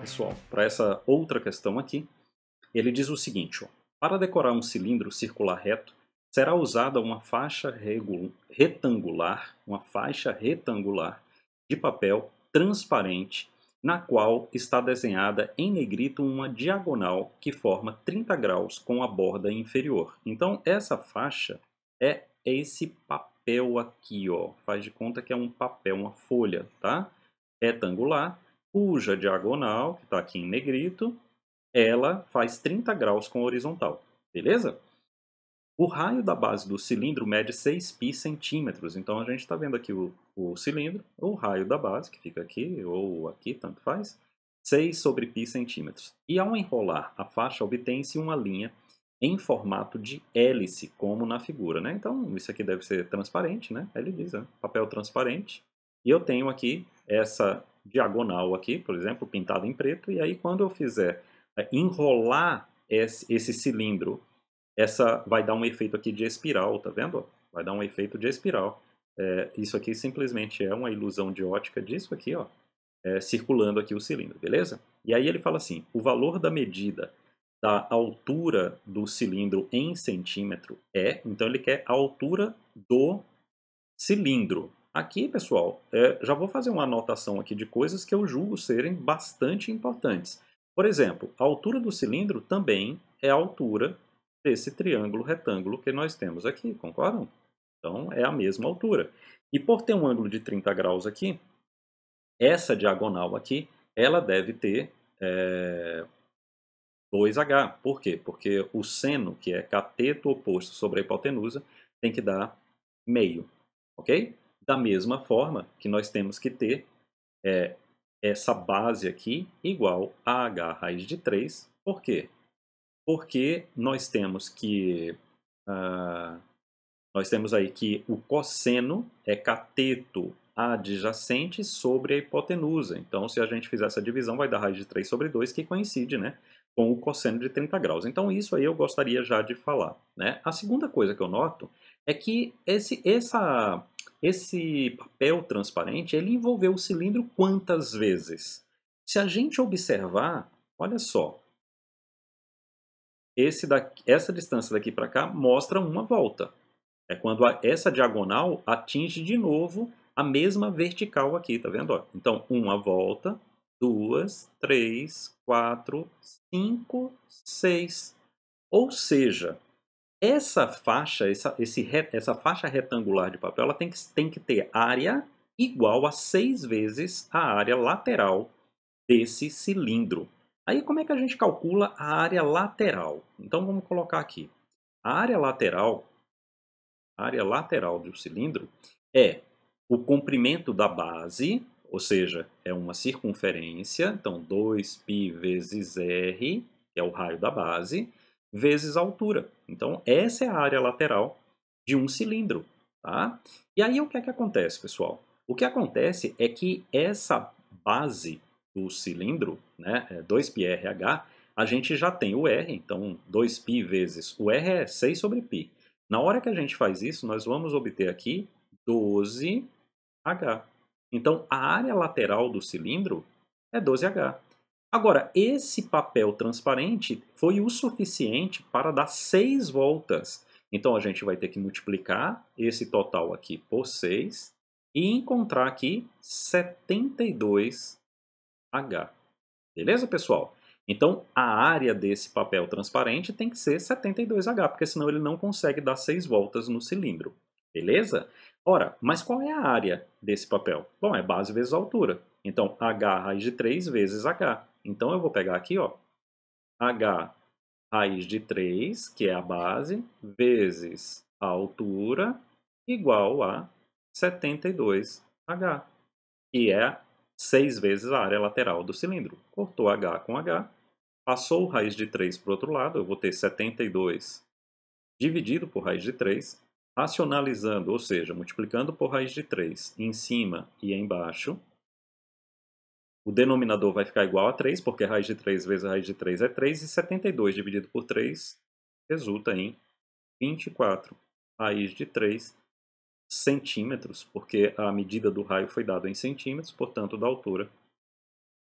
pessoal, para essa outra questão aqui, ele diz o seguinte, ó, para decorar um cilindro circular reto, será usada uma faixa retangular de papel transparente, na qual está desenhada em negrito uma diagonal que forma 30 graus com a borda inferior. Então, essa faixa é esse papel aqui, ó. Faz de conta que é um papel, uma folha, tá? Retangular, cuja diagonal, que está aqui em negrito, ela faz 30 graus com a horizontal, beleza? O raio da base do cilindro mede 6π centímetros, então a gente está vendo aqui o cilindro, o raio da base, que fica aqui ou aqui, tanto faz, 6 sobre π centímetros. E ao enrolar a faixa, obtém-se uma linha em formato de hélice, como na figura, né? Então isso aqui deve ser transparente, né? Ele diz, né? Papel transparente. E eu tenho aqui essa diagonal aqui, por exemplo, pintada em preto, e aí quando eu fizer enrolar esse cilindro, essa vai dar um efeito aqui de espiral, tá vendo? Vai dar um efeito de espiral. Isso aqui simplesmente é uma ilusão de ótica disso aqui, ó, circulando aqui o cilindro, beleza? E aí ele fala assim, o valor da medida da altura do cilindro em centímetro então ele quer a altura do cilindro. Aqui, pessoal, já vou fazer uma anotação aqui de coisas que eu julgo serem bastante importantes. Por exemplo, a altura do cilindro também é a altura desse triângulo retângulo que nós temos aqui, concordam? Então, é a mesma altura. E por ter um ângulo de 30 graus aqui, essa diagonal aqui, ela deve ter 2h. Por quê? Porque o seno, que é cateto oposto sobre a hipotenusa, tem que dar meio, ok? Da mesma forma que nós temos que ter essa base aqui igual a h raiz de 3. Por quê? Porque nós temos aí que o cosseno é cateto adjacente sobre a hipotenusa. Então, se a gente fizer essa divisão, vai dar raiz de 3 sobre 2, que coincide, né, com o cosseno de 30 graus. Então, isso aí eu gostaria já de falar, né? A segunda coisa que eu noto é que esse papel transparente, ele envolveu o cilindro quantas vezes? Se a gente observar, olha só, essa distância daqui para cá mostra uma volta. É quando essa diagonal atinge de novo a mesma vertical aqui, tá vendo? Ó? Então, uma volta, 2, 3, 4, 5, 6. Ou seja, essa faixa, essa faixa retangular de papel, ela tem que ter área igual a 6 vezes a área lateral desse cilindro. Aí, como é que a gente calcula a área lateral? Então, vamos colocar aqui. A área lateral do cilindro é o comprimento da base, ou seja, é uma circunferência, então 2π vezes r, que é o raio da base, vezes a altura. Então essa é a área lateral de um cilindro. Tá? E aí o que é que acontece, pessoal? O que acontece é que essa base do cilindro, né, 2πrh, a gente já tem o r, então 2π vezes o r é 6 sobre π. Na hora que a gente faz isso, nós vamos obter aqui 12h. Então, a área lateral do cilindro é 12h. Agora, esse papel transparente foi o suficiente para dar 6 voltas. Então, a gente vai ter que multiplicar esse total aqui por 6 e encontrar aqui 72h. Beleza, pessoal? Então, a área desse papel transparente tem que ser 72h, porque senão ele não consegue dar 6 voltas no cilindro. Beleza? Ora, mas qual é a área desse papel? Bom, é base vezes altura. Então, h raiz de 3 vezes h. Então, eu vou pegar aqui, ó, h raiz de 3, que é a base, vezes a altura, igual a 72h, que é 6 vezes a área lateral do cilindro. Cortou h com h, passou raiz de 3 para o outro lado, eu vou ter 72 dividido por raiz de 3, racionalizando, ou seja, multiplicando por raiz de 3 em cima e embaixo. O denominador vai ficar igual a 3, porque raiz de 3 vezes raiz de 3 é 3, e 72 dividido por 3 resulta em 24 raiz de 3 centímetros, porque a medida do raio foi dada em centímetros, portanto, da altura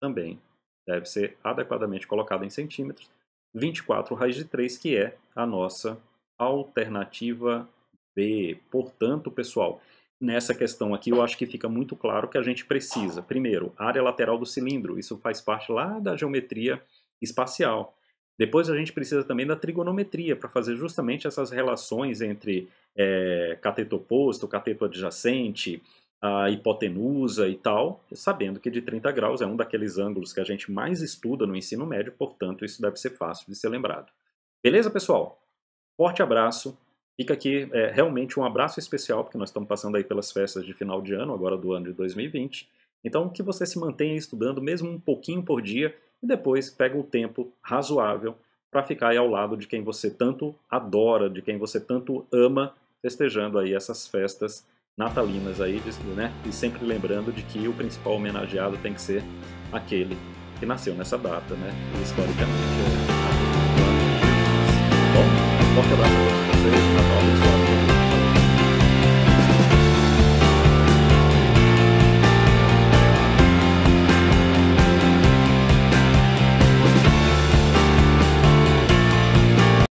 também deve ser adequadamente colocada em centímetros. 24 raiz de 3, que é a nossa alternativa B. Portanto, pessoal, nessa questão aqui eu acho que fica muito claro que a gente precisa, primeiro, área lateral do cilindro, isso faz parte lá da geometria espacial. Depois a gente precisa também da trigonometria para fazer justamente essas relações entre cateto oposto, cateto adjacente, a hipotenusa e tal, sabendo que de 30 graus é um daqueles ângulos que a gente mais estuda no ensino médio, portanto isso deve ser fácil de ser lembrado. Beleza, pessoal? Forte abraço. Fica aqui realmente um abraço especial, porque nós estamos passando aí pelas festas de final de ano, agora do ano de 2020. Então, que você se mantenha estudando mesmo um pouquinho por dia e depois pega um tempo razoável para ficar aí ao lado de quem você tanto adora, de quem você tanto ama, festejando aí essas festas natalinas aí, né? E sempre lembrando de que o principal homenageado tem que ser aquele que nasceu nessa data, né? E historicamente é... Bom, forte abraço.